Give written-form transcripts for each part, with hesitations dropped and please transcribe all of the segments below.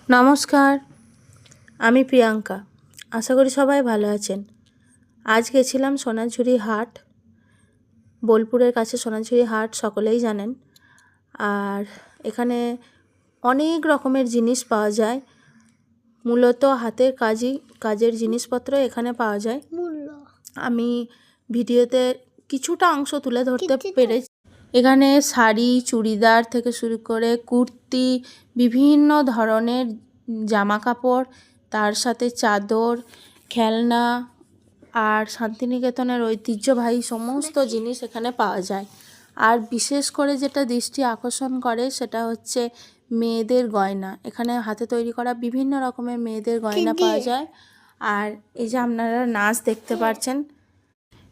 নমস্কার, আমি প্রিয়াঙ্কা। আশা করি সবাই ভালো আছেন। আজ গেছিলাম সোনাঝুরি হাট। বোলপুরের কাছে সোনাঝুরি হাট সকলেই জানেন। আর এখানে অনেক রকমের জিনিস পাওয়া যায়। মূলত হাতের কাজের জিনিসপত্র এখানে পাওয়া যায়। আমি ভিডিওতে কিছুটা অংশ তুলে ধরতে পেরেছি। এখানে শাড়ি, চুড়িদার থেকে শুরু করে কুর্তি, বিভিন্ন ধরনের জামা কাপড়, তার সাথে চাদর, খেলনা আর শান্তিনিকেতনের ঐতিহ্যবাহী সমস্ত জিনিস এখানে পাওয়া যায়। আর বিশেষ করে যেটা দৃষ্টি আকর্ষণ করে সেটা হচ্ছে মেয়েদের গয়না। এখানে হাতে তৈরি করা বিভিন্ন রকমের মেয়েদের গয়না পাওয়া যায়। আর এই যে আপনারা নাচ দেখতে পাচ্ছেন,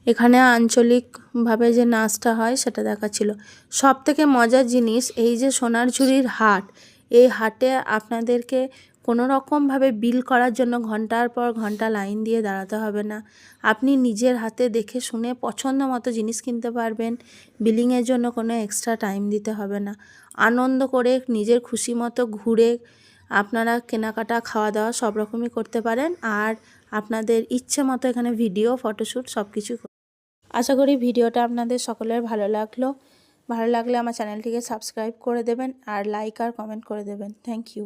এখানে আঞ্চলিকভাবে যে নাচটা হয় সেটা দেখাচ্ছিল। সবথেকে মজার জিনিস এই যে সোনারঝুরির হাট, এই হাটে আপনাদেরকে কোনো রকমভাবে বিল করার জন্য ঘন্টার পর ঘন্টা লাইন দিয়ে দাঁড়াতে হবে না। আপনি নিজের হাতে দেখে শুনে পছন্দ মতো জিনিস কিনতে পারবেন। বিলিংয়ের জন্য কোনো এক্সট্রা টাইম দিতে হবে না। আনন্দ করে নিজের খুশি মতো ঘুরে আপনারা কেনাকাটা, খাওয়া দাওয়া সব রকমই করতে পারেন। আর আপনাদের ইচ্ছে মতো এখানে ভিডিও, ফটোশ্যুট সব কিছু। আশা করি ভিডিওটা আপনাদের সকলের ভালো লাগলো। ভালো লাগলে আমার চ্যানেলটিকে সাবস্ক্রাইব করে দেবেন আর লাইক আর কমেন্ট করে দেবেন। Thank you.